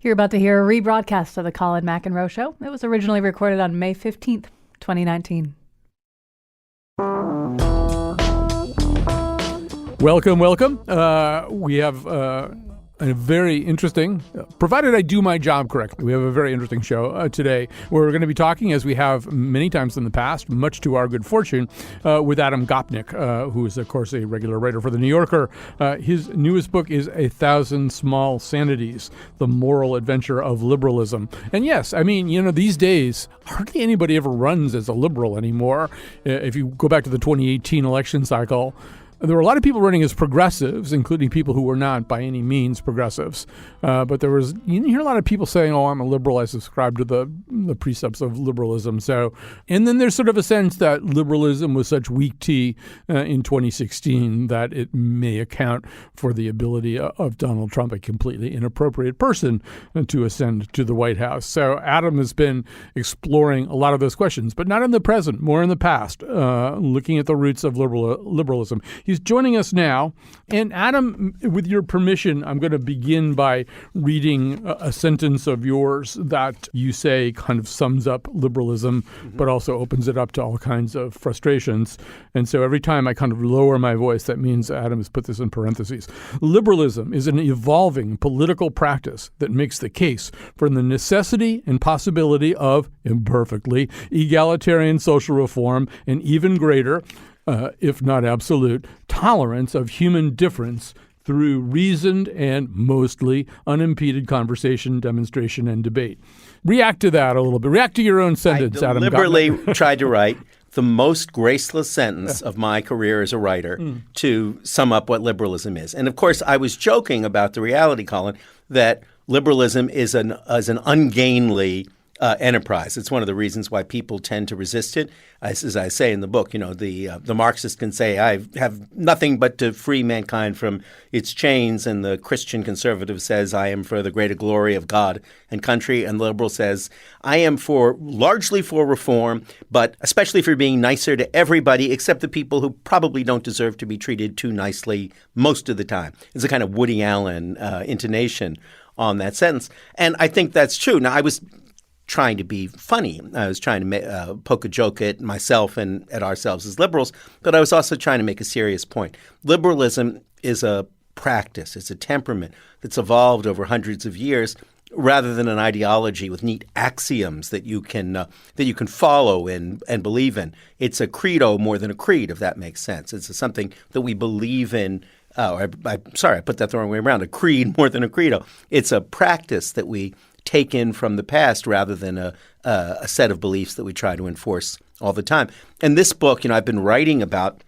You're about to hear a rebroadcast of the Colin McEnroe Show. It was originally recorded on May 15th, 2019. Welcome. We have a very interesting, provided I do my job correctly, we have a very interesting show today where we're going to be talking, as we have many times in the past, much to our good fortune, with Adam Gopnik, who is, of course, a regular writer for The New Yorker. His newest book is 1,000 Small Sanities, The Moral Adventure of Liberalism. And yes, I mean, these days, hardly anybody ever runs as a liberal anymore. If you go back to the 2018 election cycle, there were a lot of people running as progressives, including people who were not by any means progressives. But you didn't hear a lot of people saying, oh, I'm a liberal, I subscribe to the precepts of liberalism. And then there's sort of a sense that liberalism was such weak tea in 2016 that it may account for the ability of Donald Trump, a completely inappropriate person, to ascend to the White House. So Adam has been exploring a lot of those questions, but not in the present, more in the past, looking at the roots of liberalism. He's joining us now. And Adam, with your permission, I'm going to begin by reading a sentence of yours that you say kind of sums up liberalism, but also opens it up to all kinds of frustrations. And so every time I kind of lower my voice, that means Adam has put this in parentheses. Liberalism is an evolving political practice that makes the case for the necessity and possibility of, imperfectly, egalitarian social reform and even greater, if not absolute, tolerance of human difference through reasoned and mostly unimpeded conversation, demonstration, and debate. React to that a little bit. React to your own sentence, Adam. I deliberately tried to write the most graceless sentence of my career as a writer to sum up what liberalism is. And of course, I was joking about the reality, Colin, that liberalism is an ungainly enterprise. It's one of the reasons why people tend to resist it. As I say in the book, the Marxist can say, I have nothing but to free mankind from its chains, and the Christian conservative says, I am for the greater glory of God and country, and the liberal says, I am largely for reform, but especially for being nicer to everybody except the people who probably don't deserve to be treated too nicely most of the time. It's a kind of Woody Allen intonation on that sentence. And I think that's true. Now, I was trying to be funny. I was trying to poke a joke at myself and at ourselves as liberals, but I was also trying to make a serious point. Liberalism is a practice. It's a temperament that's evolved over hundreds of years rather than an ideology with neat axioms that you can follow and believe in. It's a credo more than a creed, if that makes sense. It's something that we believe in. I put that the wrong way around. A creed more than a credo. It's a practice that we take in from the past rather than a set of beliefs that we try to enforce all the time. And this book, I've been writing about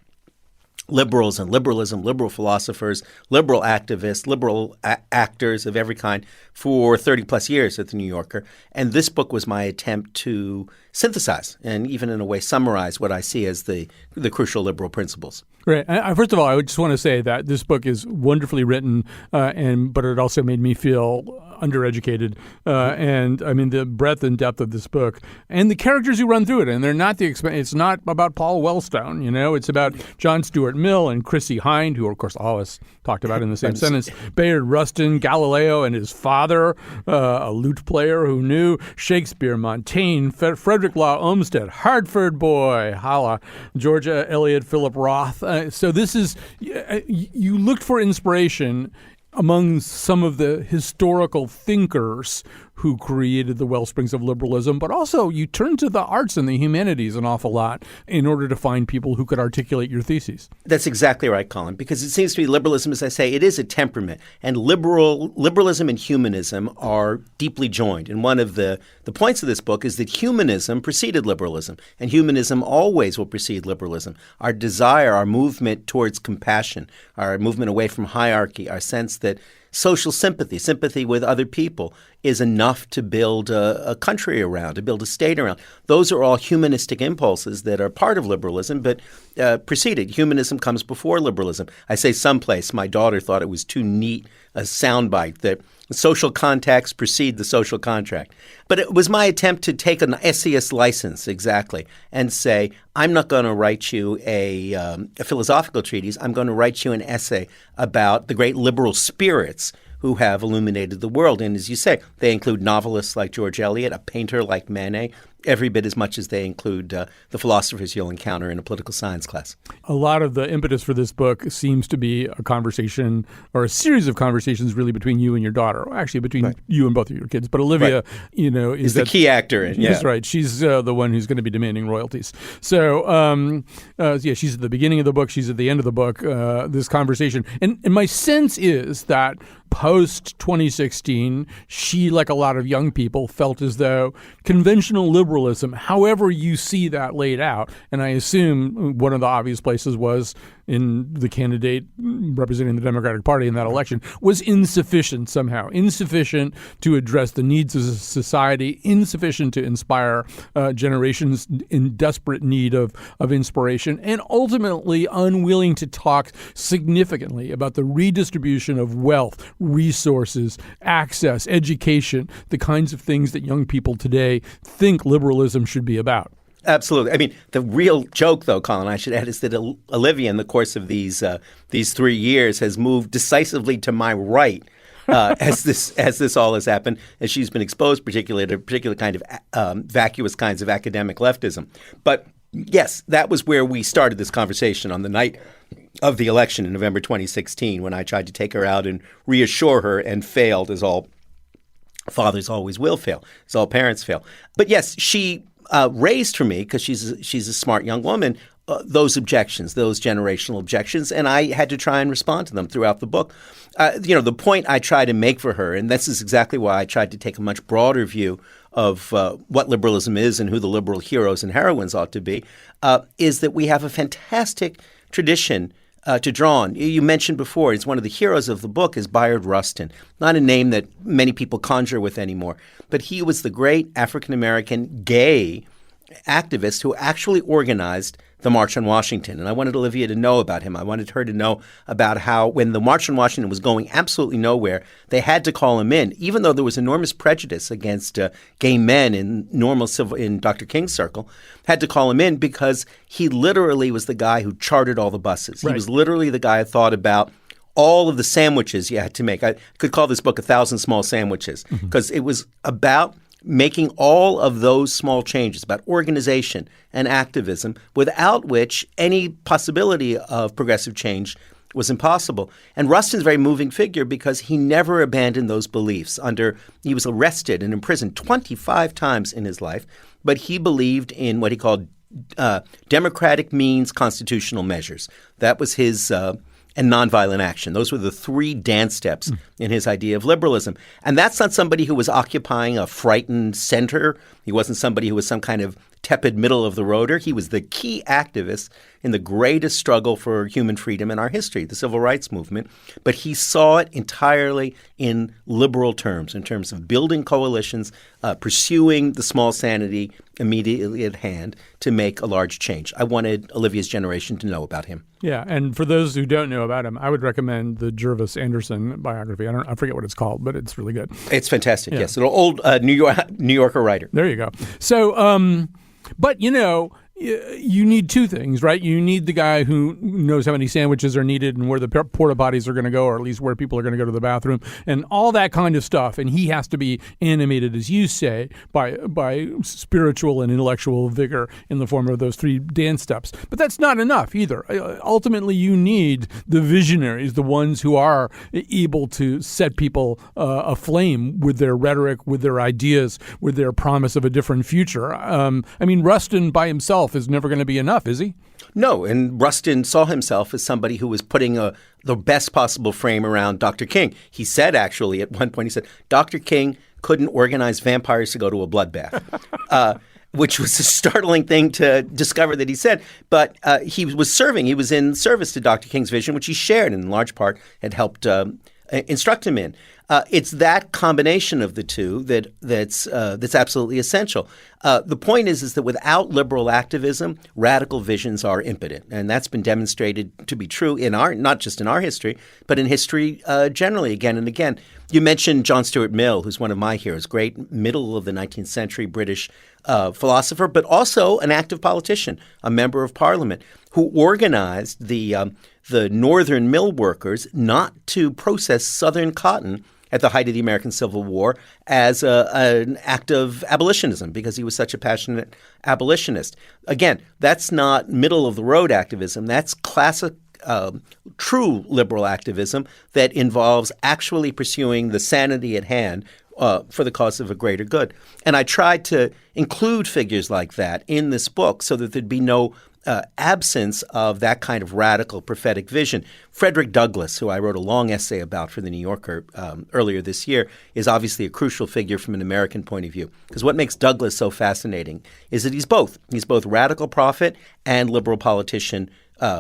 liberals and liberalism, liberal philosophers, liberal activists, liberal actors of every kind for 30 plus years at The New Yorker. And this book was my attempt to synthesize and even in a way summarize what I see as the crucial liberal principles. Right. First of all, I just want to say that this book is wonderfully written, but it also made me feel undereducated. And I mean, the breadth and depth of this book and the characters who run through it. And they're not it's not about Paul Wellstone, it's about John Stuart Mill and Chrissie Hynde, who, of course, always talked about in the same sentence, Bayard Rustin, Galileo and his father, a lute player who knew, Shakespeare, Montaigne, Frederick Law Olmsted, Hartford Boy, holla, Georgia Eliot, Philip Roth. So this is, you looked for inspiration among some of the historical thinkers who created the wellsprings of liberalism, but also you turn to the arts and the humanities an awful lot in order to find people who could articulate your theses. That's exactly right, Colin, because it seems to me liberalism, as I say, it is a temperament, and liberalism and humanism are deeply joined. And one of the points of this book is that humanism preceded liberalism, and humanism always will precede liberalism. Our desire, our movement towards compassion, our movement away from hierarchy, our sense that social sympathy with other people is enough to build a country around, to build a state around. Those are all humanistic impulses that are part of liberalism, but preceded. Humanism comes before liberalism. I say someplace, my daughter thought it was too neat a soundbite that social contacts precede the social contract. But it was my attempt to take an essayist license, exactly, and say, I'm not going to write you a philosophical treatise. I'm going to write you an essay about the great liberal spirits who have illuminated the world. And as you say, they include novelists like George Eliot, a painter like Manet, every bit as much as they include the philosophers you'll encounter in a political science class. A lot of the impetus for this book seems to be a conversation or a series of conversations really between you and your daughter, or actually between you and both of your kids. But Olivia, is the key actor. That's right. She's the one who's going to be demanding royalties. So, she's at the beginning of the book. She's at the end of the book, this conversation. And my sense is that post-2016, she, like a lot of young people, felt as though conventional liberalism, however you see that laid out, and I assume one of the obvious places was in the candidate representing the Democratic Party in that election, was insufficient somehow, insufficient to address the needs of society, insufficient to inspire generations in desperate need of inspiration, and ultimately unwilling to talk significantly about the redistribution of wealth, resources, access, education, the kinds of things that young people today think liberalism should be about. Absolutely. I mean, the real joke, though, Colin, I should add, is that Olivia, in the course of these 3 years, has moved decisively to my right as this all has happened, as she's been exposed, particularly to particular kind of vacuous kinds of academic leftism. But yes, that was where we started this conversation on the night of the election in November 2016, when I tried to take her out and reassure her and failed, as all fathers always will fail, as all parents fail. But yes, she raised for me, because she's a smart young woman, those objections, those generational objections, and I had to try and respond to them throughout the book. The point I try to make for her, and this is exactly why I tried to take a much broader view of what liberalism is and who the liberal heroes and heroines ought to be, is that we have a fantastic tradition to draw on. You mentioned before, it's one of the heroes of the book is Bayard Rustin, not a name that many people conjure with anymore, but he was the great African-American gay activist who actually organized the March on Washington. And I wanted Olivia to know about him. I wanted her to know about how when the March on Washington was going absolutely nowhere, they had to call him in, even though there was enormous prejudice against gay men in Dr. King's circle, had to call him in because he literally was the guy who chartered all the buses. Right. He was literally the guy who thought about all of the sandwiches you had to make. I could call this book 1,000 Small Sandwiches, because it was about making all of those small changes, about organization and activism, without which any possibility of progressive change was impossible. And Rustin's a very moving figure because he never abandoned those beliefs. He was arrested and imprisoned 25 times in his life, but he believed in what he called democratic means constitutional measures. That was his and nonviolent action. Those were the 3 dance steps in his idea of liberalism. And that's not somebody who was occupying a frightened center. He wasn't somebody who was some kind of tepid middle of the roader. He was the key activist in the greatest struggle for human freedom in our history, the civil rights movement. But he saw it entirely in liberal terms, in terms of building coalitions, pursuing the small sanity immediately at hand to make a large change. I wanted Olivia's generation to know about him. Yeah, and for those who don't know about him, I would recommend the Jervis Anderson biography. I forget what it's called, but it's really good. It's fantastic. Yeah. Yes, an old New Yorker writer. There you go. So, but you need 2 things, right? You need the guy who knows how many sandwiches are needed and where the porta potties are going to go, or at least where people are going to go to the bathroom, and all that kind of stuff. And he has to be animated, as you say, by spiritual and intellectual vigor in the form of those 3 dance steps. But that's not enough either. Ultimately, you need the visionaries, the ones who are able to set people aflame with their rhetoric, with their ideas, with their promise of a different future. Rustin by himself is never going to be enough, is he? No, and Rustin saw himself as somebody who was putting the best possible frame around Dr. King. He said, actually, at one point, Dr. King couldn't organize vampires to go to a bloodbath, which was a startling thing to discover that he said. But he was in service to Dr. King's vision, which he shared and in large part had helped instruct him in. It's that combination of the two that's absolutely essential. The point is that without liberal activism, radical visions are impotent, and that's been demonstrated to be true in not just in our history, but in history generally, again and again. You mentioned John Stuart Mill, who's one of my heroes, great middle of the 19th century British philosopher, but also an active politician, a member of Parliament, who organized the northern mill workers not to process southern cotton at the height of the American Civil War as an act of abolitionism because he was such a passionate abolitionist. Again, that's not middle-of-the-road activism. That's classic true liberal activism that involves actually pursuing the sanity at hand for the cause of a greater good. And I tried to include figures like that in this book so that there'd be no absence of that kind of radical prophetic vision. Frederick Douglass, who I wrote a long essay about for The New Yorker earlier this year, is obviously a crucial figure from an American point of view. Because what makes Douglass so fascinating is that he's both. He's both radical prophet and liberal politician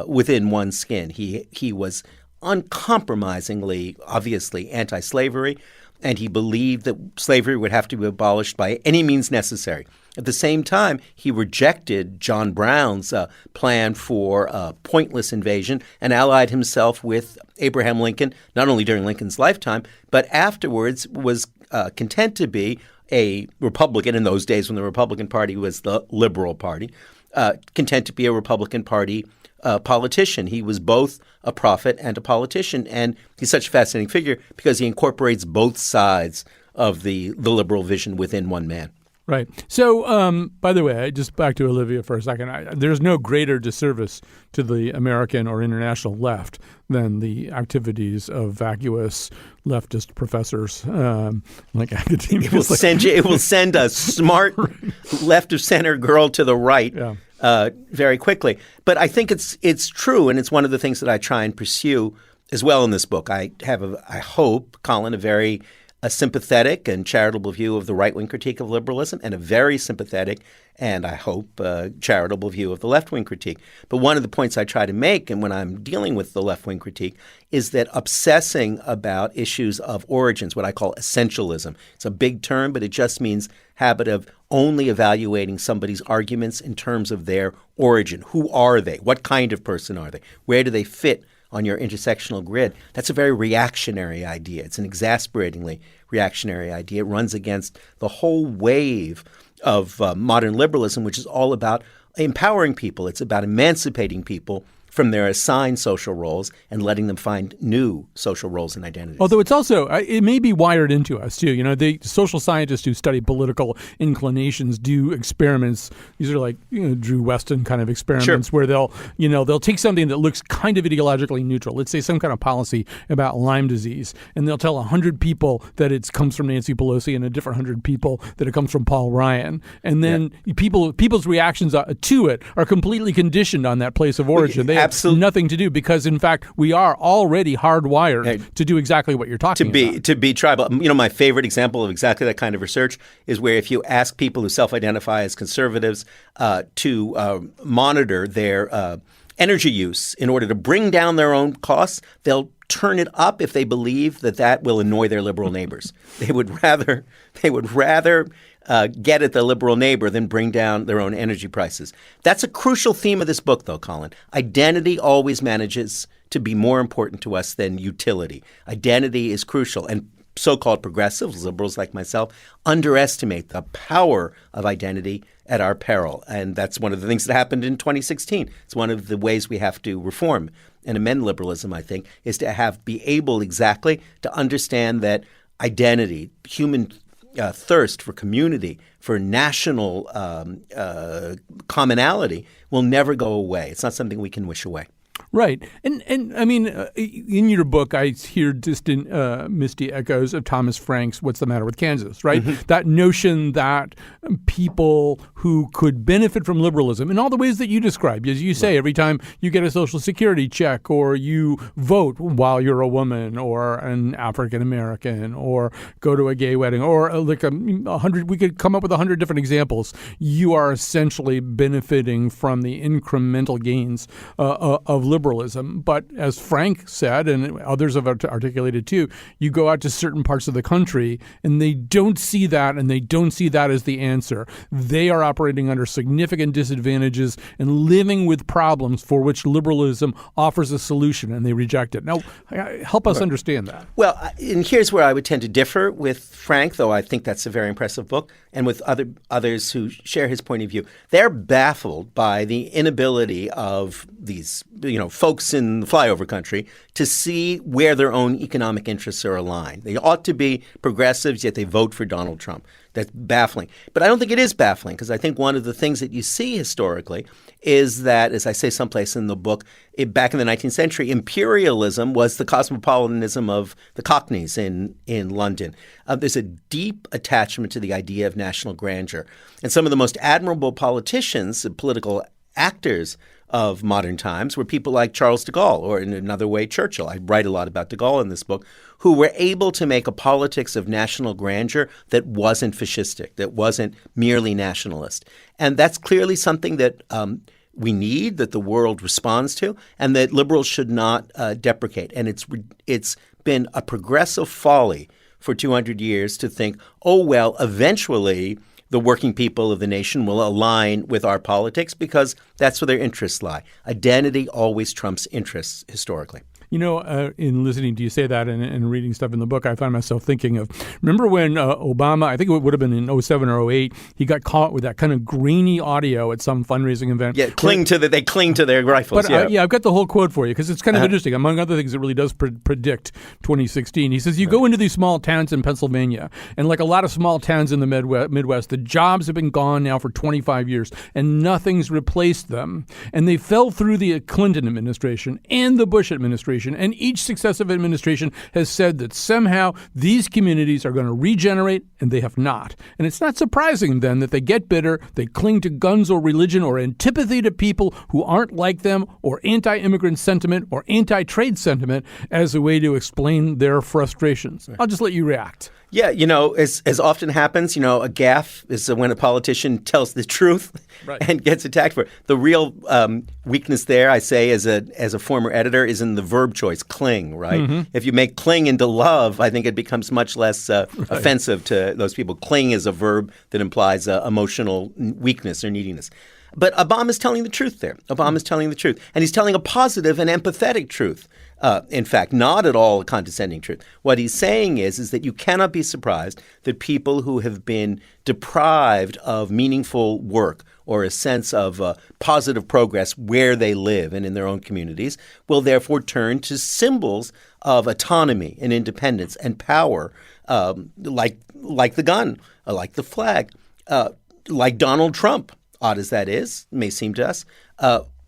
within one skin. He was uncompromisingly, obviously, anti-slavery, and he believed that slavery would have to be abolished by any means necessary. At the same time, he rejected John Brown's plan for pointless invasion and allied himself with Abraham Lincoln, not only during Lincoln's lifetime, but afterwards was content to be a Republican in those days when the Republican Party was the liberal party, content to be a Republican Party politician. He was both a prophet and a politician, and he's such a fascinating figure because he incorporates both sides of the liberal vision within one man. Right. So, by the way, just back to Olivia for a second. There's no greater disservice to the American or international left than the activities of vacuous leftist professors like academia. It will send a smart left of center girl to the right. Yeah. Very quickly. But I think it's true, and it's one of the things that I try and pursue as well in this book. I hope, Colin, a very sympathetic and charitable view of the right-wing critique of liberalism and a very sympathetic and, I hope, charitable view of the left-wing critique. But one of the points I try to make, and when I'm dealing with the left-wing critique, is that obsessing about issues of origins, what I call essentialism. It's a big term, but it just means habit of only evaluating somebody's arguments in terms of their origin. Who are they? What kind of person are they? Where do they fit on your intersectional grid? That's a very reactionary idea. It's an exasperatingly reactionary idea. It runs against the whole wave of modern liberalism, which is all about empowering people. It's about emancipating people from their assigned social roles and letting them find new social roles and identities. Although it's also, it may be wired into us too. You know, the social scientists who study political inclinations do experiments. These are like, Drew Weston kind of experiments where they'll take something that looks kind of ideologically neutral. Let's say some kind of policy about Lyme disease, and they'll tell 100 people that it comes from Nancy Pelosi and a different 100 people that it comes from Paul Ryan. And then people's reactions to it are completely conditioned on that place of origin. They have nothing to do because, in fact, we are already hardwired to do exactly what you're talking about. To be tribal. My favorite example of exactly that kind of research is where if you ask people who self-identify as conservatives to monitor their energy use in order to bring down their own costs, they'll turn it up if they believe that will annoy their liberal neighbors. They would rather get at the liberal neighbor than bring down their own energy prices. That's a crucial theme of this book, though, Colin. Identity always manages to be more important to us than utility. Identity is crucial, and so-called progressives, liberals like myself, underestimate the power of identity at our peril. And that's one of the things that happened in 2016. It's one of the ways we have to reform and amend liberalism, I think, is to be able exactly to understand that identity, human thirst for community, for national commonality will never go away. It's not something we can wish away. Right. And I mean, in your book, I hear distant, misty echoes of Thomas Frank's What's the Matter with Kansas, right? Mm-hmm. That notion that people who could benefit from liberalism in all the ways that you describe, as you say, every time you get a Social Security check or you vote while you're a woman or an African American or go to a gay wedding or like 100, we could come up with 100 different examples. You are essentially benefiting from the incremental gains of liberalism. But as Frank said, and others have articulated too, you go out to certain parts of the country and they don't see that, and they don't see that as the answer. They are operating under significant disadvantages and living with problems for which liberalism offers a solution, and they reject it. Now, help us understand that. Well, and here's where I would tend to differ with Frank, though I think that's a very impressive book, and with others who share his point of view. They're baffled by the inability of these folks in the flyover country to see where their own economic interests are aligned. They ought to be progressives, yet they vote for Donald Trump. That's baffling. But I don't think it is baffling, because I think one of the things that you see historically is that, as I say someplace in the book, back in the 19th century, imperialism was the cosmopolitanism of the Cockneys in London. There's a deep attachment to the idea of national grandeur. And some of the most admirable politicians, political actors of modern times were people like Charles de Gaulle, or in another way, Churchill. I write a lot about de Gaulle in this book, who were able to make a politics of national grandeur that wasn't fascistic, that wasn't merely nationalist. And that's clearly something that we need, that the world responds to, and that liberals should not deprecate. And it's been a progressive folly for 200 years to think, oh, well, eventually the working people of the nation will align with our politics because that's where their interests lie. Identity always trumps interests historically. In listening to you say that and reading stuff in the book, I find myself thinking of, remember when Obama, I think it would have been in 07 or 08, he got caught with that kind of grainy audio at some fundraising event. Yeah, they cling to their rifles. But I've got the whole quote for you because it's kind of interesting. Among other things, it really does predict 2016. He says, you go into these small towns in Pennsylvania, and like a lot of small towns in the Midwest, the jobs have been gone now for 25 years, and nothing's replaced them. And they fell through the Clinton administration and the Bush administration. And each successive administration has said that somehow these communities are going to regenerate, and they have not. And it's not surprising then that they get bitter, they cling to guns or religion or antipathy to people who aren't like them, or anti-immigrant sentiment or anti-trade sentiment as a way to explain their frustrations. I'll just let you react. Yeah, as often happens, a gaffe is when a politician tells the truth and gets attacked for it. The real weakness there, I say, as a former editor, is in the verb choice, cling, right? Mm-hmm. If you make cling into love, I think it becomes much less offensive to those people. Cling is a verb that implies emotional weakness or neediness. But Obama's telling the truth there. Obama's telling the truth. And he's telling a positive and empathetic truth. In fact, not at all a condescending truth. What he's saying is that you cannot be surprised that people who have been deprived of meaningful work or a sense of positive progress where they live and in their own communities will therefore turn to symbols of autonomy and independence and power, like the gun, like the flag, like Donald Trump, odd as that is, may seem to us,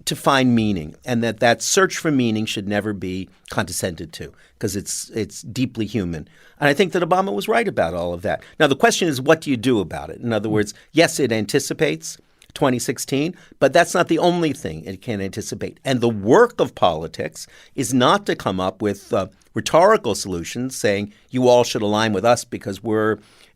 to find meaning, and that search for meaning should never be condescended to because it's deeply human. And I think that Obama was right about all of that. Now, the question is, what do you do about it? In other words, yes, it anticipates 2016, but that's not the only thing it can anticipate. And the work of politics is not to come up with rhetorical solutions saying you all should align with us because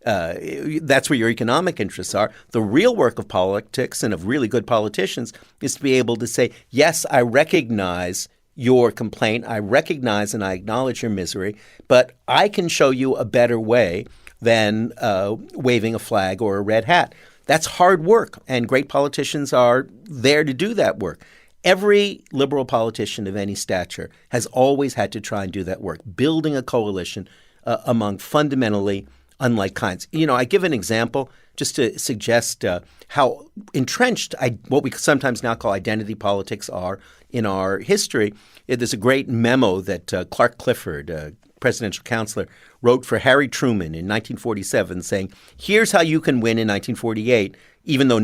that's where your economic interests are. The real work of politics and of really good politicians is to be able to say, yes, I recognize your complaint. I recognize and I acknowledge your misery, but I can show you a better way than waving a flag or a red hat. That's hard work, and great politicians are there to do that work. Every liberal politician of any stature has always had to try and do that work, building a coalition among fundamentally unlike kinds. I give an example just to suggest how entrenched what we sometimes now call identity politics are in our history. There's a great memo that Clark Clifford, presidential counselor, wrote for Harry Truman in 1947 saying, here's how you can win in 1948, even though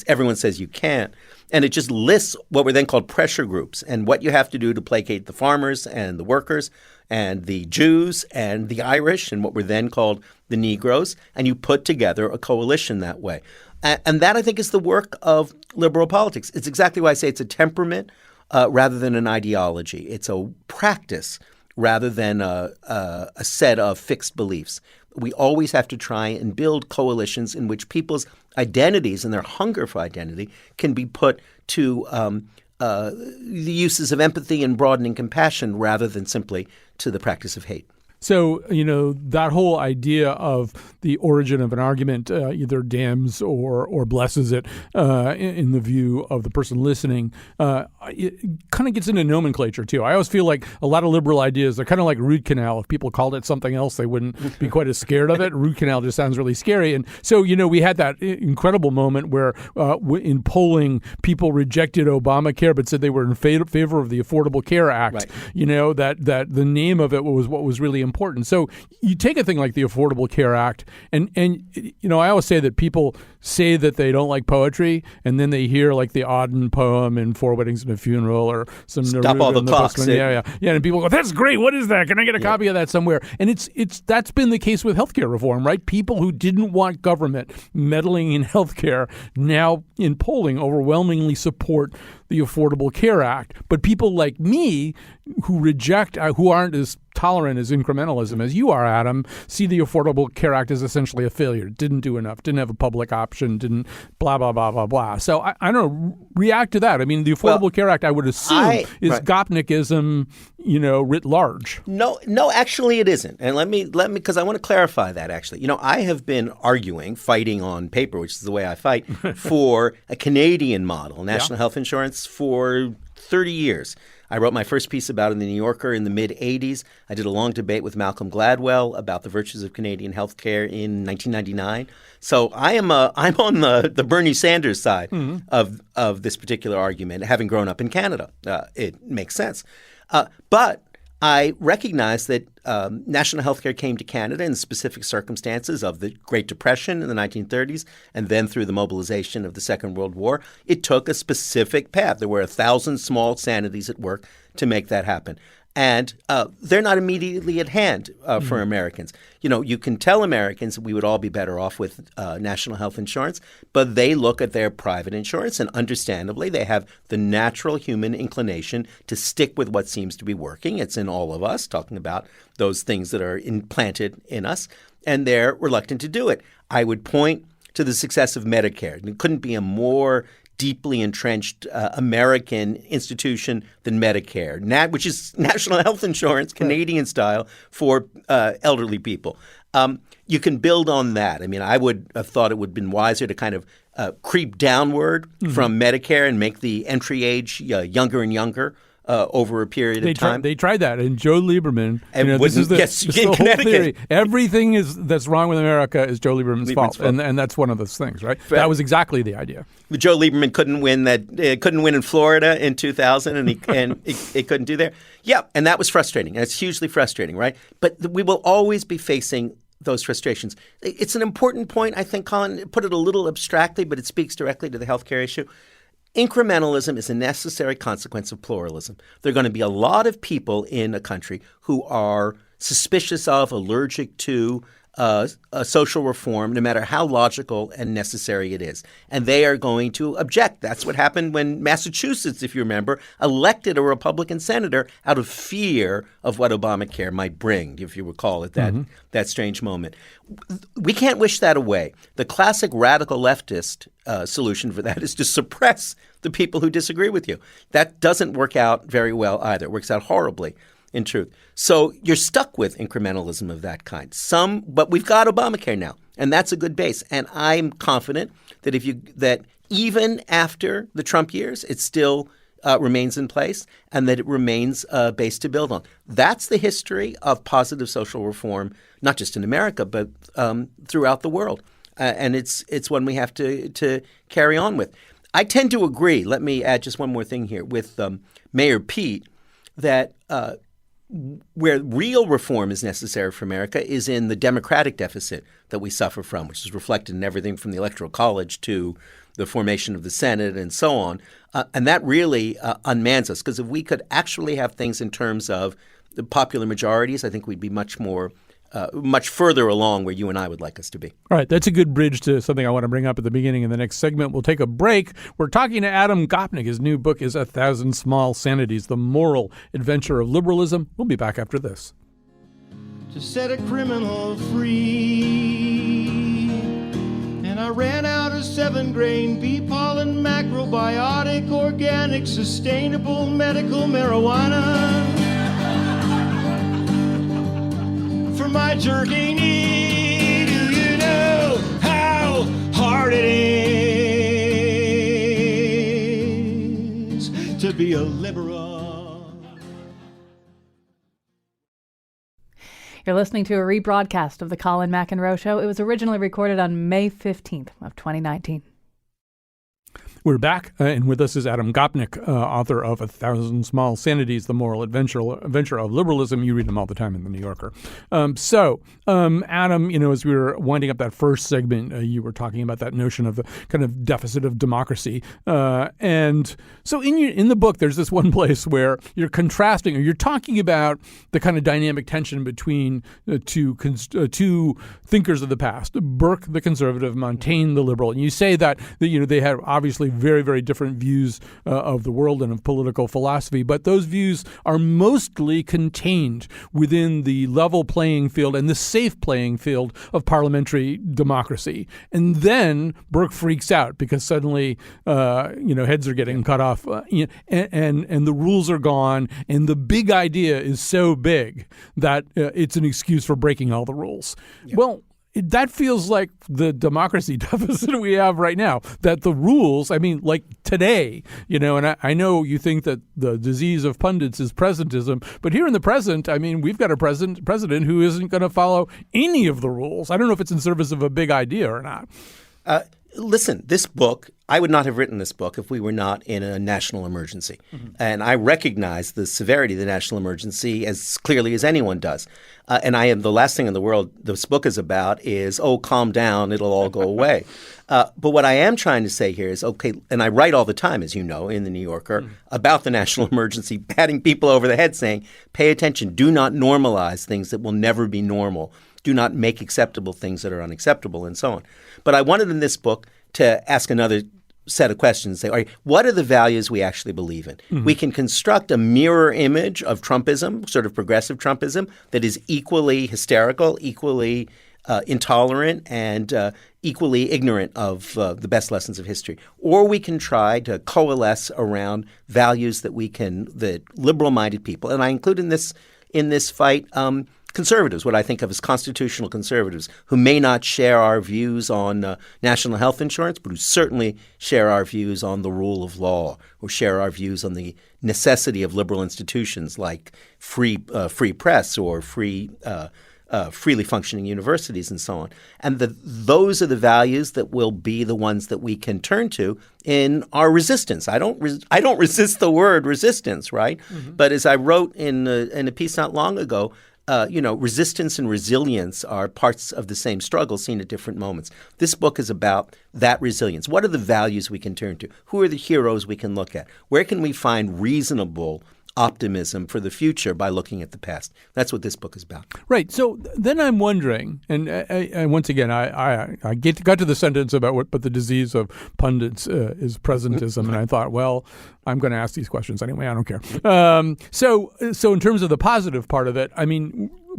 everyone says you can't. And it just lists what were then called pressure groups and what you have to do to placate the farmers and the workers and the Jews and the Irish and what were then called the Negroes. And you put together a coalition that way. And that, I think, is the work of liberal politics. It's exactly why I say it's a temperament rather than an ideology. It's a practice rather than a set of fixed beliefs. We always have to try and build coalitions in which people's identities and their hunger for identity can be put to the uses of empathy and broadening compassion rather than simply to the practice of hate. So, that whole idea of the origin of an argument either damns or blesses it in the view of the person listening, it kind of gets into nomenclature, too. I always feel like a lot of liberal ideas are kind of like root canal. If people called it something else, they wouldn't be quite as scared of it. Root canal just sounds really scary. And so, we had that incredible moment where in polling, people rejected Obamacare but said they were in favor of the Affordable Care Act. Right. That the name of it was what was really important. So you take a thing like the Affordable Care Act, and I always say that people say that they don't like poetry, and then they hear like the Auden poem in Four Weddings and a Funeral or some Stop All the Clocks. Yeah, and people go, "That's great. What is that? Can I get a copy of that somewhere?" And that's been the case with healthcare reform, right? People who didn't want government meddling in healthcare now in polling overwhelmingly support the Affordable Care Act. But people like me who aren't as tolerant as incrementalism as you are, Adam, see the Affordable Care Act as essentially a failure. Didn't do enough, didn't have a public option, didn't blah, blah, blah, blah, blah. So I don't know, react to that. I mean, the Affordable Care Act, I would assume, is Gopnikism, writ large. No, actually it isn't. And let me, because I want to clarify that actually. I have been fighting on paper, which is the way I fight, for a Canadian model, national health insurance, for 30 years. I wrote my first piece about it in the New Yorker in the mid-'80s. I did a long debate with Malcolm Gladwell about the virtues of Canadian healthcare in 1999. So I'm on the Bernie Sanders side of this particular argument, having grown up in Canada. It makes sense. But I recognize that national healthcare came to Canada in specific circumstances of the Great Depression in the 1930s and then through the mobilization of the Second World War. It took a specific path. There were 1,000 small sanities at work to make that happen. And they're not immediately at hand for Americans. You can tell Americans that we would all be better off with national health insurance, but they look at their private insurance, and understandably, they have the natural human inclination to stick with what seems to be working. It's in all of us, talking about those things that are implanted in us, and they're reluctant to do it. I would point to the success of Medicare. It couldn't be a more deeply entrenched American institution than Medicare, which is national health insurance, Canadian style, for elderly people. You can build on that. I mean, I would have thought it would have been wiser to kind of creep downward from Medicare and make the entry age younger and younger over a period of time. They tried that, and Joe Lieberman. This is the whole theory. Everything that's wrong with America is Joe Lieberman's fault, and that's one of those things, right? That was exactly the idea. Joe Lieberman couldn't win in Florida in 2000, and he couldn't do there. Yeah, and that was frustrating, and it's hugely frustrating, right? But we will always be facing those frustrations. It's an important point, I think, Colin. Put it a little abstractly, but it speaks directly to the healthcare issue. Incrementalism is a necessary consequence of pluralism. There are going to be a lot of people in a country who are suspicious of, allergic to social reform, no matter how logical and necessary it is. And they are going to object. That's what happened when Massachusetts, if you remember, elected a Republican senator out of fear of what Obamacare might bring, if you recall at that strange moment. We can't wish that away. The classic radical leftist solution for that is to suppress the people who disagree with you. That doesn't work out very well either. It works out horribly, in truth. So you're stuck with incrementalism of that kind. But we've got Obamacare now, and that's a good base. And I'm confident that even after the Trump years, it still remains in place, and that it remains a base to build on. That's the history of positive social reform, not just in America, but throughout the world. And it's one we have to carry on with. I tend to agree, let me add just one more thing here, with Mayor Pete, that where real reform is necessary for America is in the democratic deficit that we suffer from, which is reflected in everything from the Electoral College to the formation of the Senate and so on. And that really unmans us, because if we could actually have things in terms of the popular majorities, I think we'd be much further along where you and I would like us to be. All right. That's a good bridge to something I want to bring up at the beginning in the next segment. We'll take a break. We're talking to Adam Gopnik. His new book is 1,000 Small Sanities, The Moral Adventure of Liberalism. We'll be back after this. To set a criminal free, and I ran out of 7-grain bee pollen, macrobiotic, organic, sustainable, medical marijuana. my jerking knee. Do you know how hard it is to be a liberal? You're listening to a rebroadcast of the Colin McEnroe Show. It was originally recorded on May 15th of 2019. We're back, and with us is Adam Gopnik, author of A Thousand Small Sanities, The Moral Adventure of Liberalism. You read them all the time in The New Yorker. Adam, as we were winding up that first segment, you were talking about that notion of the kind of deficit of democracy. And so in the book, there's this one place where you're contrasting, or you're talking about the kind of dynamic tension between two thinkers of the past, Burke, the conservative, Montaigne, the liberal. And you say that they had obviously very, very different views of the world and of political philosophy, but those views are mostly contained within the level playing field and the safe playing field of parliamentary democracy. And then Burke freaks out because suddenly, heads are getting cut off, and the rules are gone, and the big idea is so big that it's an excuse for breaking all the rules. Yeah. Well, that feels like the democracy deficit we have right now, that the rules, like today, and I know you think that the disease of pundits is presentism, but here in the present, we've got a president who isn't going to follow any of the rules. I don't know if it's in service of a big idea or not. Listen, this book, I would not have written this book if we were not in a national emergency. Mm-hmm. And I recognize the severity of the national emergency as clearly as anyone does. And I am the last thing in the world this book is about is, calm down, it'll all go away. But what I am trying to say here is, okay, and I write all the time, as you know, in The New Yorker, about the national emergency, patting people over the head saying, pay attention, do not normalize things that will never be normal. Do not make acceptable things that are unacceptable, and so on. But I wanted in this book to ask another set of questions. Say, all right, what are the values we actually believe in? Mm-hmm. We can construct a mirror image of Trumpism, sort of progressive Trumpism, that is equally hysterical, equally intolerant, and equally ignorant of the best lessons of history. Or we can try to coalesce around values that liberal-minded people, and I include in this fight conservatives, what I think of as constitutional conservatives, who may not share our views on national health insurance, but who certainly share our views on the rule of law, or share our views on the necessity of liberal institutions like free press or freely functioning universities and so on. And those are the values that will be the ones that we can turn to in our resistance. I don't resist the word resistance, right? Mm-hmm. But as I wrote in a piece not long ago, resistance and resilience are parts of the same struggle seen at different moments. This book is about that resilience. What are the values we can turn to? Who are the heroes we can look at? Where can we find reasonable optimism for the future by looking at the past? That's what this book is about. Right. So then I'm wondering, and once again, I got to the sentence about but the disease of pundits is presentism, and I thought, well, I'm going to ask these questions anyway. I don't care. So in terms of the positive part of it,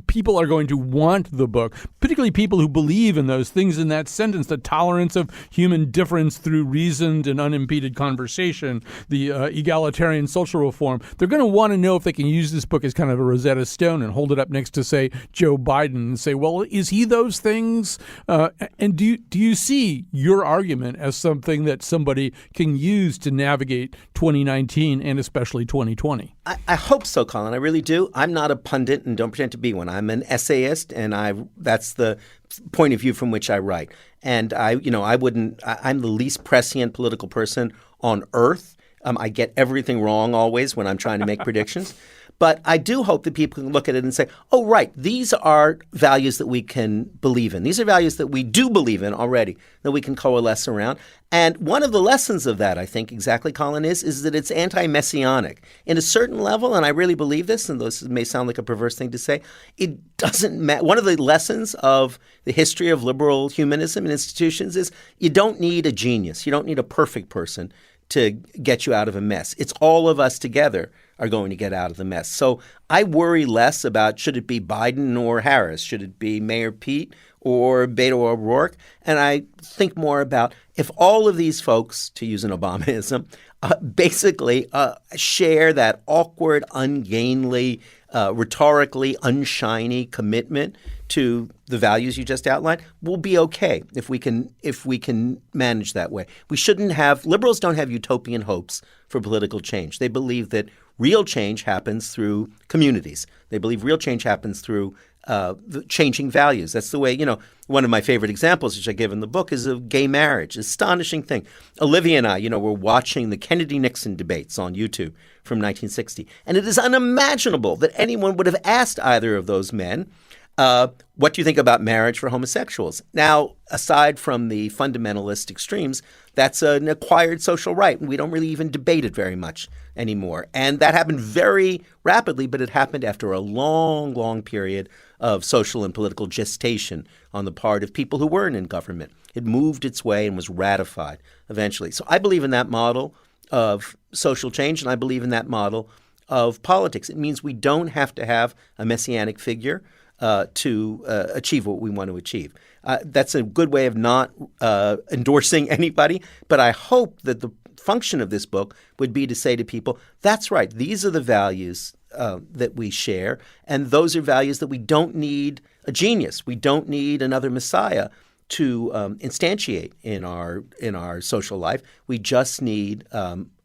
people are going to want the book, particularly people who believe in those things in that sentence, the tolerance of human difference through reasoned and unimpeded conversation, the egalitarian social reform. They're going to want to know if they can use this book as kind of a Rosetta Stone and hold it up next to, say, Joe Biden and say, well, is he those things? And do you see your argument as something that somebody can use to navigate 2019 and especially 2020? I hope so, Colin. I really do. I'm not a pundit and don't pretend to be one. I'm an essayist, and that's the point of view from which I write. And I'm the least prescient political person on earth. I get everything wrong always when I'm trying to make predictions. But I do hope that people can look at it and say, oh, right, these are values that we can believe in. These are values that we do believe in already, that we can coalesce around. And one of the lessons of that, I think, exactly, Colin, is that it's anti-messianic. In a certain level, and I really believe this, and this may sound like a perverse thing to say, it doesn't matter. One of the lessons of the history of liberal humanism and institutions is you don't need a genius. You don't need a perfect person to get you out of a mess. It's all of us together are going to get out of the mess. So I worry less about should it be Biden or Harris? Should it be Mayor Pete or Beto O'Rourke? And I think more about if all of these folks, to use an Obamaism, basically share that awkward, ungainly, rhetorically unshiny commitment to the values you just outlined, we'll be okay if we can manage that way. We shouldn't have liberals don't have utopian hopes for political change. They believe that real change happens through communities. They believe real change happens through the changing values. That's the way, one of my favorite examples, which I give in the book, is of gay marriage. Astonishing thing. Olivia and I, were watching the Kennedy-Nixon debates on YouTube from 1960. And it is unimaginable that anyone would have asked either of those men, what do you think about marriage for homosexuals? Now, aside from the fundamentalist extremes, that's an acquired social right, and we don't really even debate it very much anymore. And that happened very rapidly, but it happened after a long, long period of social and political gestation on the part of people who weren't in government. It moved its way and was ratified eventually. So I believe in that model of social change, and I believe in that model of politics. It means we don't have to have a messianic figure to achieve what we want to achieve. That's a good way of not endorsing anybody, but I hope that the function of this book would be to say to people, that's right, these are the values that we share, and those are values that we don't need a genius. We don't need another messiah to instantiate in our social life. We just need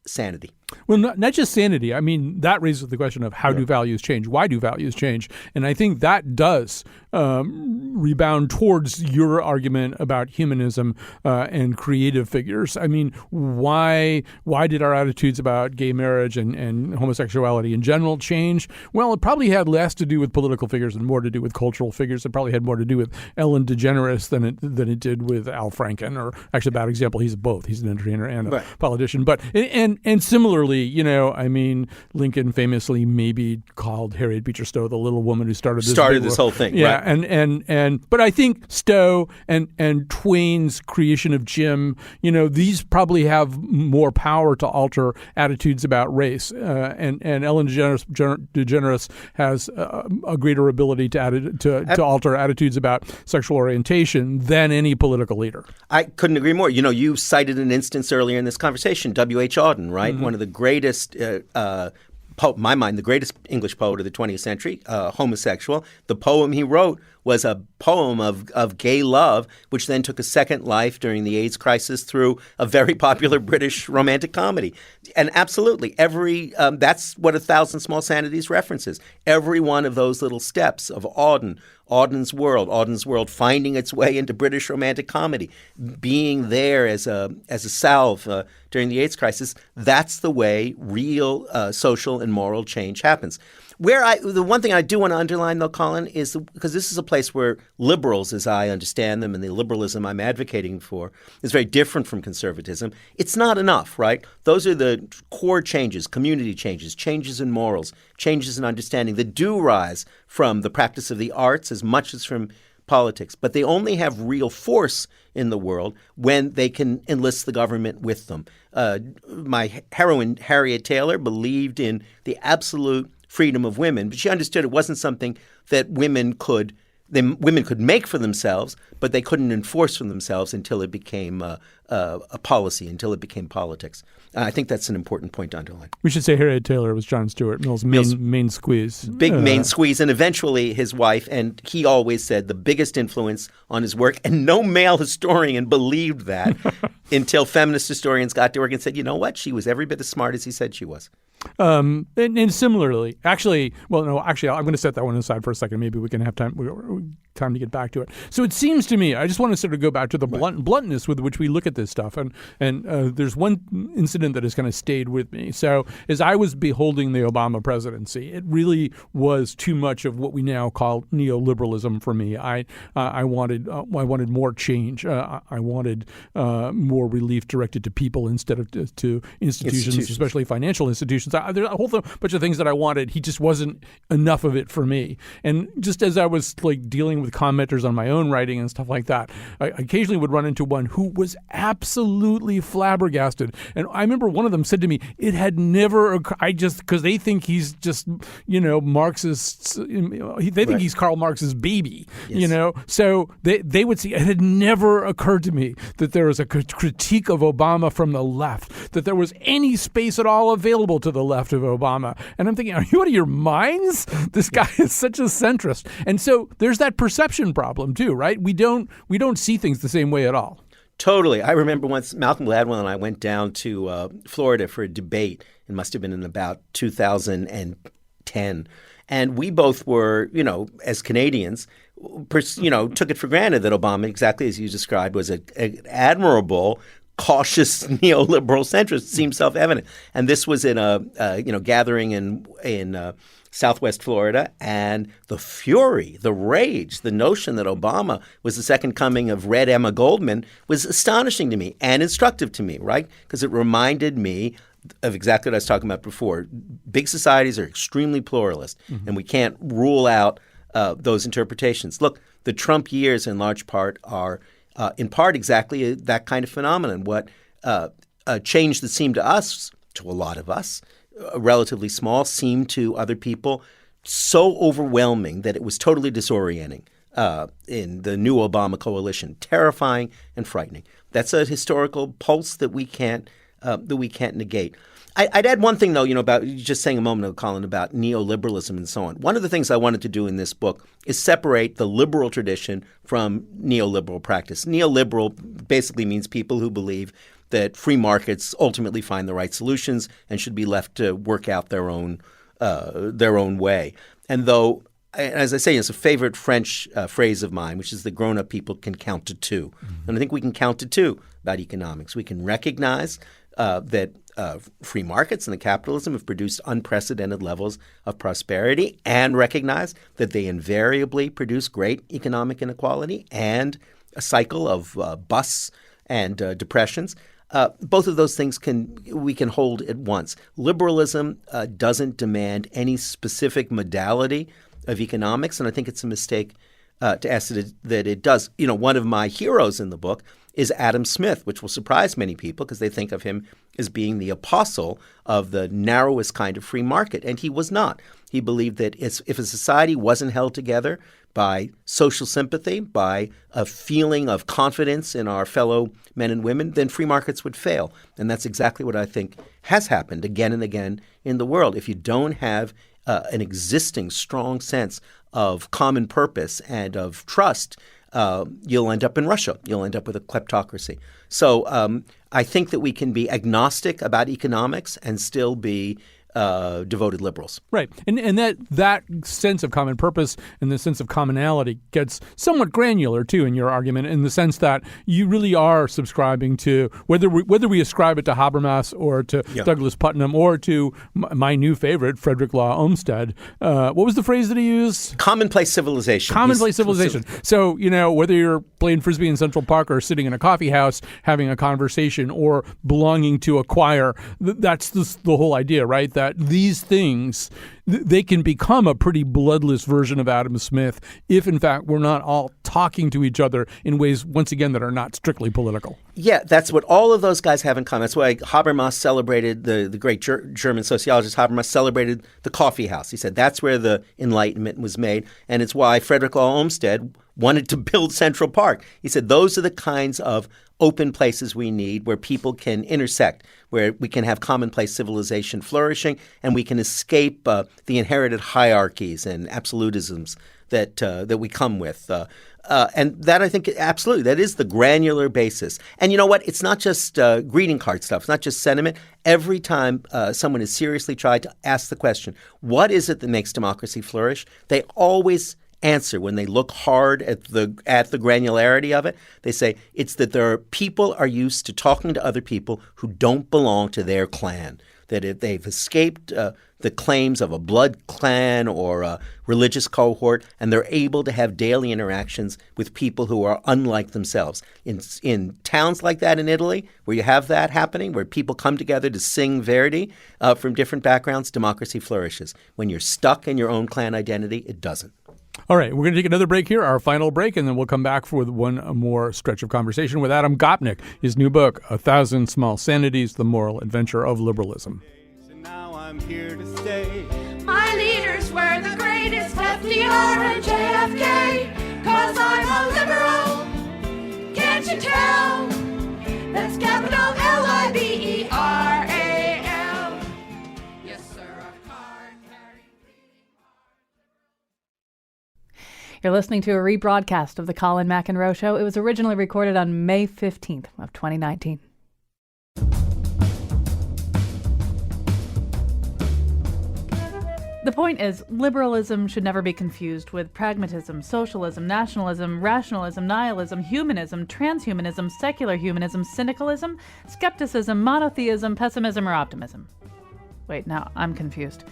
sanity. Well, not just sanity. I mean, that raises the question of how do values change? Why do values change? And I think that does rebound towards your argument about humanism and creative figures. I mean, why did our attitudes about gay marriage and homosexuality in general change? Well, it probably had less to do with political figures and more to do with cultural figures. It probably had more to do with Ellen DeGeneres than it did with Al Franken, or actually a bad example. He's both. He's an entertainer and a politician. But and similarly, I mean, Lincoln famously maybe called Harriet Beecher Stowe the little woman who started this whole thing. Yeah, right. But I think Stowe and Twain's creation of Jim, these probably have more power to alter attitudes about race. And Ellen DeGeneres has a greater ability to alter attitudes about sexual orientation than any political leader. I couldn't agree more. You cited an instance earlier in this conversation, W.H. Auden, right? Mm-hmm. One of the greatest, in my mind, the greatest English poet of the 20th century, homosexual. The poem he wrote was a poem of gay love, which then took a second life during the AIDS crisis through a very popular British romantic comedy. And absolutely, that's what A Thousand Small Sanities references. Every one of those little steps of Auden's World finding its way into British romantic comedy, being there as a salve during the AIDS crisis, that's the way real social and moral change happens. The one thing I do want to underline, though, Colin, is because this is a place where liberals, as I understand them, and the liberalism I'm advocating for, is very different from conservatism. It's not enough, right? Those are the core changes, community changes, changes in morals, changes in understanding that do rise from the practice of the arts as much as from politics. But they only have real force in the world when they can enlist the government with them. My heroine, Harriet Taylor, believed in the absolute freedom of women, but she understood it wasn't something that women could make for themselves, but they couldn't enforce for themselves until it became a policy, until it became politics. I think that's an important point to underline. We should say Harriet Taylor was John Stuart Mill's main squeeze. Big main squeeze, and eventually his wife, and he always said the biggest influence on his work, and no male historian believed that until feminist historians got to work and said, you know what, she was every bit as smart as he said she was. And similarly, I'm going to set that one aside for a second. Maybe we can have time to get back to it. So it seems to me, I just want to sort of go back to the bluntness with which we look at this stuff. And there's one incident that has kind of stayed with me. So as I was beholding the Obama presidency, it really was too much of what we now call neoliberalism for me. I wanted more change. I wanted more relief directed to people instead of to institutions, especially financial institutions. There's a whole bunch of things that I wanted. He just wasn't enough of it for me. And just as I was dealing with commenters on my own writing and stuff like that, I occasionally would run into one who was absolutely flabbergasted. And I remember one of them said to me, it had never occurred, because they think he's just, Marxist, they think he's Karl Marx's baby, So they would see, it had never occurred to me that there was a critique of Obama from the left, that there was any space at all available to the the left of Obama. And I'm thinking, are you out of your minds? This guy is such a centrist. And so there's that perception problem too, right? We don't see things the same way at all. Totally. I remember once Malcolm Gladwell and I went down to Florida for a debate. It must have been in about 2010. And we both were, as Canadians, took it for granted that Obama, exactly as you described, was an admirable, cautious neoliberal centrist. It seemed self-evident. And this was in a gathering in Southwest Florida, and the fury, the rage, the notion that Obama was the second coming of Red Emma Goldman was astonishing to me and instructive to me, right? Because it reminded me of exactly what I was talking about before. Big societies are extremely pluralist, and we can't rule out those interpretations. Look, the Trump years in large part are in part exactly that kind of phenomenon. What change that seemed to us, to a lot of us, relatively small, seemed to other people so overwhelming that it was totally disorienting in the new Obama coalition, terrifying and frightening. That's a historical pulse that we can't negate. I'd add one thing, though, about just saying a moment ago, Colin, about neoliberalism and so on. One of the things I wanted to do in this book is separate the liberal tradition from neoliberal practice. Neoliberal basically means people who believe that free markets ultimately find the right solutions and should be left to work out their own way. And though, as I say, it's a favorite French phrase of mine, which is that grown-up people can count to two. And I think we can count to two about economics. We can recognize that free markets and the capitalism have produced unprecedented levels of prosperity, and recognize that they invariably produce great economic inequality and a cycle of busts and depressions. Both of those things we can hold at once. Liberalism doesn't demand any specific modality of economics, and I think it's a mistake to ask that it does. One of my heroes in the book is Adam Smith, which will surprise many people because they think of him as being the apostle of the narrowest kind of free market, and he was not. He believed that if a society wasn't held together by social sympathy, by a feeling of confidence in our fellow men and women, then free markets would fail. And that's exactly what I think has happened again and again in the world. If you don't have an existing strong sense of common purpose and of trust, you'll end up in Russia. You'll end up with a kleptocracy. So I think that we can be agnostic about economics and still be devoted liberals. Right. And that sense of common purpose and the sense of commonality gets somewhat granular, too, in your argument, in the sense that you really are subscribing to, whether we ascribe it to Habermas or to Douglas Putnam or to my new favorite, Frederick Law Olmsted. What was the phrase that he used? Commonplace civilization. Commonplace civilization. So, whether you're playing Frisbee in Central Park or sitting in a coffee house having a conversation or belonging to a choir, that's the whole idea, right? That these things, they can become a pretty bloodless version of Adam Smith if, in fact, we're not all talking to each other in ways, once again, that are not strictly political. Yeah, that's what all of those guys have in common. That's why Habermas celebrated, the great German sociologist Habermas celebrated the coffee house. He said that's where the Enlightenment was made, and it's why Frederick Law Olmsted wanted to build Central Park. He said those are the kinds of open places we need where people can intersect, where we can have commonplace civilization flourishing, and we can escape the inherited hierarchies and absolutisms that we come with. And that, I think, absolutely, that is the granular basis. And you know what? It's not just greeting card stuff. It's not just sentiment. Every time someone has seriously tried to ask the question, what is it that makes democracy flourish? They always answer, when they look hard at the granularity of it, they say it's that people are used to talking to other people who don't belong to their clan, that if they've escaped the claims of a blood clan or a religious cohort, and they're able to have daily interactions with people who are unlike themselves. In towns like that in Italy, where you have that happening, where people come together to sing Verdi from different backgrounds, democracy flourishes. When you're stuck in your own clan identity, it doesn't. All right, we're going to take another break here, our final break, and then we'll come back with one more stretch of conversation with Adam Gopnik, his new book, 1,000 Small Sanities, The Moral Adventure of Liberalism. And now I'm here to stay. My leaders were the greatest, FDR and JFK, 'cause I'm a liberal. Can't you tell? That's capital Liberal. Yes, You're listening to a rebroadcast of the Colin McEnroe Show. It was originally recorded on May 15th of 2019. The point is, liberalism should never be confused with pragmatism, socialism, nationalism, rationalism, nihilism, humanism, transhumanism, secular humanism, cynicalism, skepticism, monotheism, pessimism, or optimism. Wait, now I'm confused.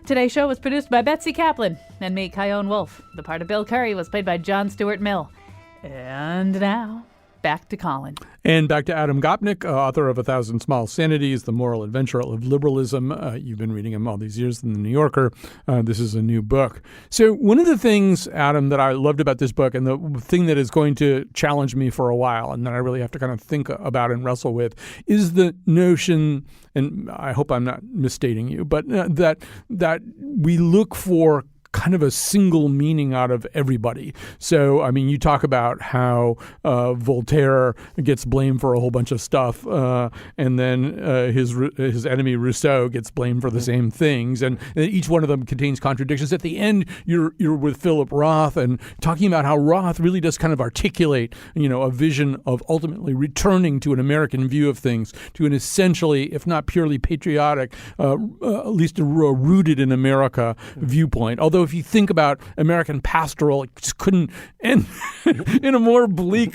Today's show was produced by Betsy Kaplan and me, Kyone Wolfe. The part of Bill Curry was played by John Stuart Mill. And now, back to Colin. And back to Adam Gopnik, author of 1,000 Small Sanities, The Moral Adventure of Liberalism. You've been reading him all these years in The New Yorker. This is a new book. So one of the things, Adam, that I loved about this book, and the thing that is going to challenge me for a while, and that I really have to kind of think about and wrestle with, is the notion, and I hope I'm not misstating you, but that we look for kind of a single meaning out of everybody. So, I mean, you talk about how Voltaire gets blamed for a whole bunch of stuff, and then his enemy Rousseau gets blamed for the same things, and each one of them contains contradictions. At the end, you're with Philip Roth and talking about how Roth really does kind of articulate, a vision of ultimately returning to an American view of things, to an essentially, if not purely patriotic, at least a rooted in America viewpoint. Although if you think about American pastoral, it just couldn't end in a more bleak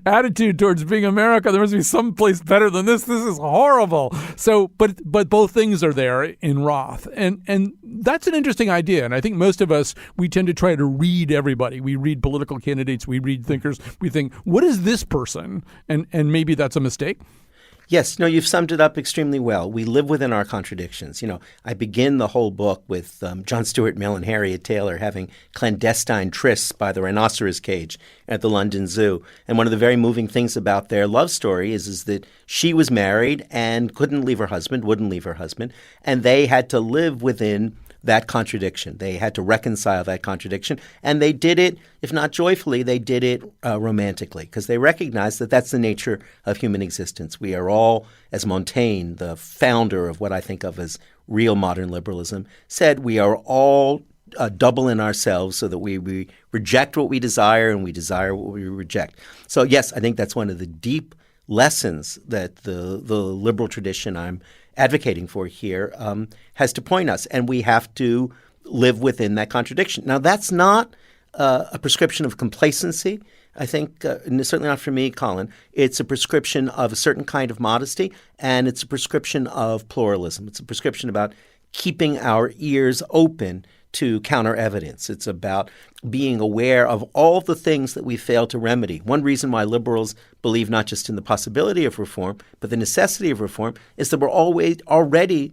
attitude towards being America. There must be some place better than this. This is horrible. So, but both things are there in Roth. And that's an interesting idea. And I think most of us, we tend to try to read everybody. We read political candidates. We read thinkers. We think, what is this person? And maybe that's a mistake. Yes, no, you've summed it up extremely well. We live within our contradictions. I begin the whole book with John Stuart Mill and Harriet Taylor having clandestine trysts by the rhinoceros cage at the London Zoo. And one of the very moving things about their love story is that she was married and wouldn't leave her husband, and they had to live within that contradiction. They had to reconcile that contradiction, and they did it, if not joyfully, they did it romantically, because they recognized that that's the nature of human existence. We are all, as Montaigne, the founder of what I think of as real modern liberalism, said, we are all double in ourselves so that we reject what we desire and we desire what we reject. So yes, I think that's one of the deep lessons that the liberal tradition I'm advocating for here has to point us, and we have to live within that contradiction. Now, that's not a prescription of complacency. I think certainly not for me, Colin. It's a prescription of a certain kind of modesty, and it's a prescription of pluralism. It's a prescription about keeping our ears open to counter evidence. It's about being aware of all the things that we fail to remedy. One reason why liberals believe not just in the possibility of reform, but the necessity of reform is that we're already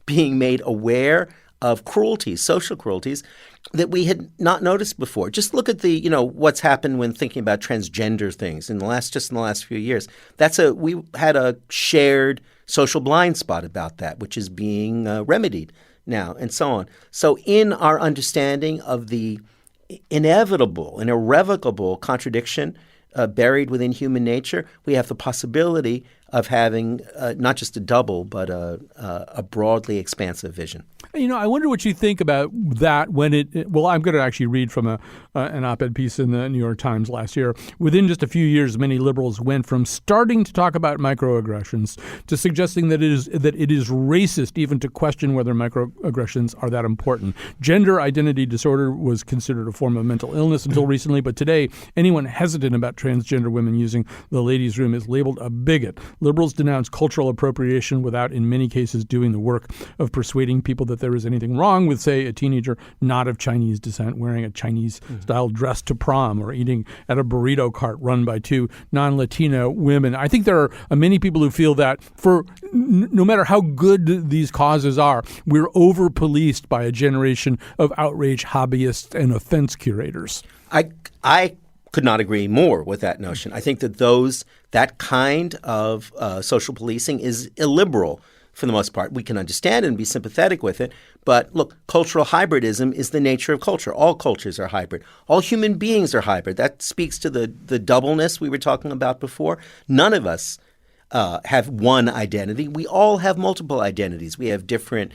being made aware of cruelties, social cruelties, that we had not noticed before. Just look at what's happened when thinking about transgender things in the last few years. We had a shared social blind spot about that, which is being remedied now, and so on. So in our understanding of the inevitable and irrevocable contradiction buried within human nature, we have the possibility of having not just a double, but a broadly expansive vision. I wonder what you think about that when I'm going to actually read from an op-ed piece in the New York Times last year. Within just a few years, many liberals went from starting to talk about microaggressions to suggesting that it is racist even to question whether microaggressions are that important. Gender identity disorder was considered a form of mental illness until recently, but today, anyone hesitant about transgender women using the ladies' room is labeled a bigot. Liberals denounce cultural appropriation without, in many cases, doing the work of persuading people that there is anything wrong with, say, a teenager not of Chinese descent wearing a Chinese-style dress to prom or eating at a burrito cart run by two non-Latino women. I think there are many people who feel that no matter how good these causes are, we're over-policed by a generation of outrage hobbyists and offense curators. I could not agree more with that notion. I think that that kind of social policing is illiberal for the most part. We can understand it and be sympathetic with it. But look, cultural hybridism is the nature of culture. All cultures are hybrid. All human beings are hybrid. That speaks to the doubleness we were talking about before. None of us have one identity. We all have multiple identities. We have different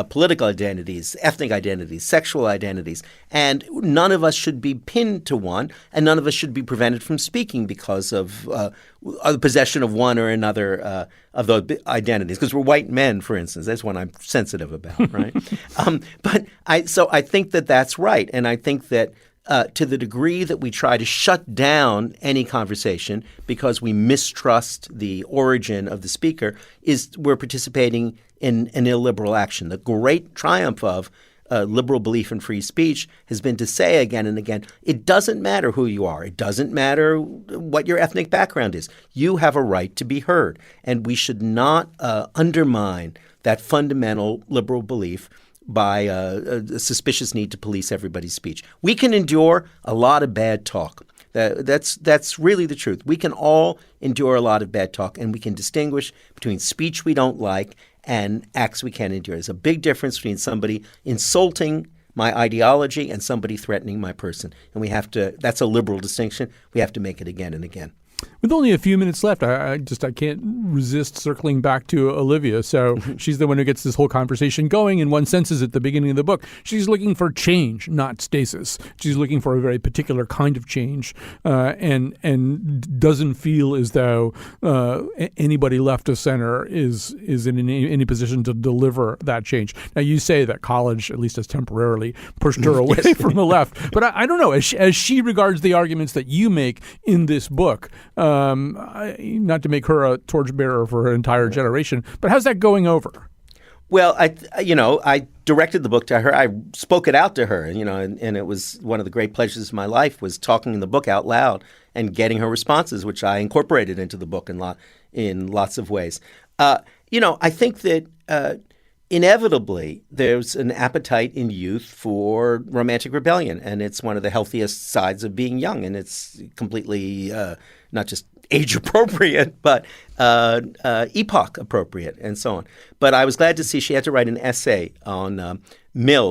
political identities, ethnic identities, sexual identities, and none of us should be pinned to one, and none of us should be prevented from speaking because of the possession of one or another of those identities. Because we're white men, for instance. That's one I'm sensitive about, right? So I think that that's right, and I think that to the degree that we try to shut down any conversation because we mistrust the origin of the speaker, we're participating in an illiberal action. The great triumph of liberal belief in free speech has been to say again and again, it doesn't matter who you are. It doesn't matter what your ethnic background is. You have a right to be heard. And we should not undermine that fundamental liberal belief by a suspicious need to police everybody's speech. We can endure a lot of bad talk. That's really the truth. We can all endure a lot of bad talk, and we can distinguish between speech we don't like and acts we can endure. There's a big difference between somebody insulting my ideology and somebody threatening my person. And that's a liberal distinction. We have to make it again and again. With only a few minutes left, I can't resist circling back to Olivia. So she's the one who gets this whole conversation going. In one sense, is at the beginning of the book, she's looking for change, not stasis. She's looking for a very particular kind of change, and doesn't feel as though anybody left of center is in any position to deliver that change. Now, you say that college, at least has temporarily, pushed her away from the left, but I don't know. As she regards the arguments that you make in this book. Not to make her a torchbearer for her entire generation, but how's that going over? Well, I directed the book to her. I spoke it out to her, and it was one of the great pleasures of my life was talking the book out loud and getting her responses, which I incorporated into the book in lots of ways. I think that inevitably there's an appetite in youth for romantic rebellion, and it's one of the healthiest sides of being young, and it's completely not just age appropriate, but epoch appropriate, and so on. But I was glad to see she had to write an essay on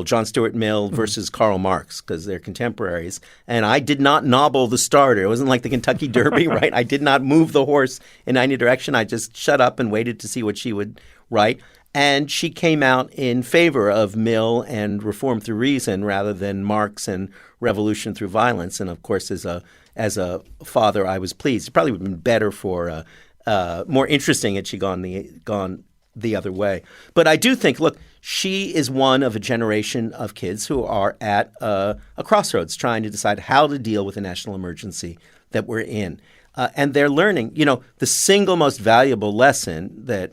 John Stuart Mill versus Karl Marx, because they're contemporaries. And I did not nobble the starter. It wasn't like the Kentucky Derby, right? I did not move the horse in any direction. I just shut up and waited to see what she would write. And she came out in favor of Mill and reform through reason rather than Marx and revolution through violence. And of course, as a father, I was pleased. It probably would have been better for more interesting had she gone the other way. But I do think, look, she is one of a generation of kids who are at a crossroads trying to decide how to deal with the national emergency that we're in. And they're learning, the single most valuable lesson that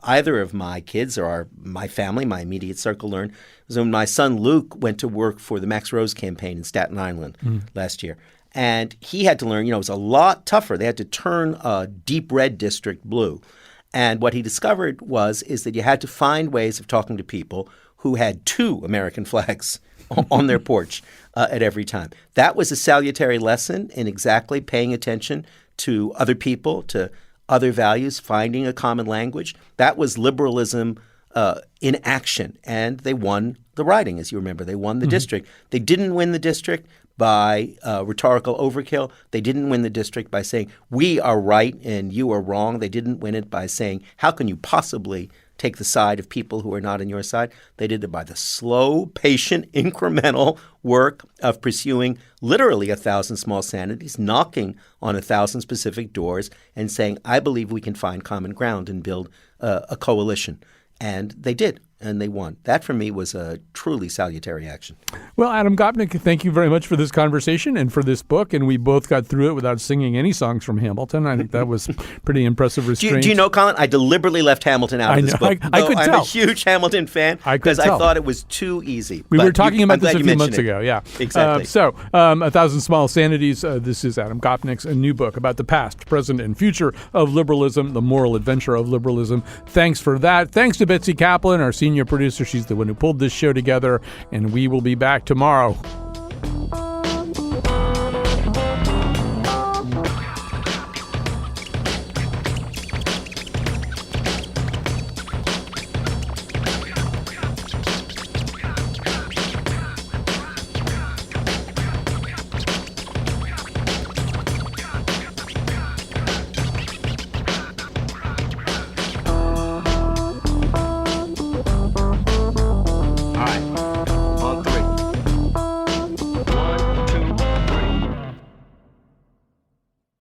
either of my kids or my family, my immediate circle learned was when my son Luke went to work for the Max Rose campaign in Staten Island last year. And he had to learn, it was a lot tougher. They had to turn a deep red district blue. And what he discovered is that you had to find ways of talking to people who had 2 American flags on their porch at every time. That was a salutary lesson in exactly paying attention to other people, to other values, finding a common language. That was liberalism in action. And they won the riding, as you remember. They won the district. They didn't win the district by rhetorical overkill. They didn't win the district by saying, we are right and you are wrong. They didn't win it by saying, how can you possibly take the side of people who are not on your side? They did it by the slow, patient, incremental work of pursuing literally 1,000 small sanities, knocking on 1,000 specific doors and saying, I believe we can find common ground and build a coalition. And they did. And they won. That, for me, was a truly salutary action. Well, Adam Gopnik, thank you very much for this conversation and for this book. And we both got through it without singing any songs from Hamilton. I think that was pretty impressive restraint. Do you know, Colin, I deliberately left Hamilton out of this book. I could tell. I'm a huge Hamilton fan because I thought it was too easy. We were talking about this a few months ago. Yeah, exactly. 1,000 Small Sanities. This is Adam Gopnik's new book about the past, present, and future of liberalism, the moral adventure of liberalism. Thanks for that. Thanks to Betsy Kaplan, our senior producer. She's the one who pulled this show together, and we will be back tomorrow.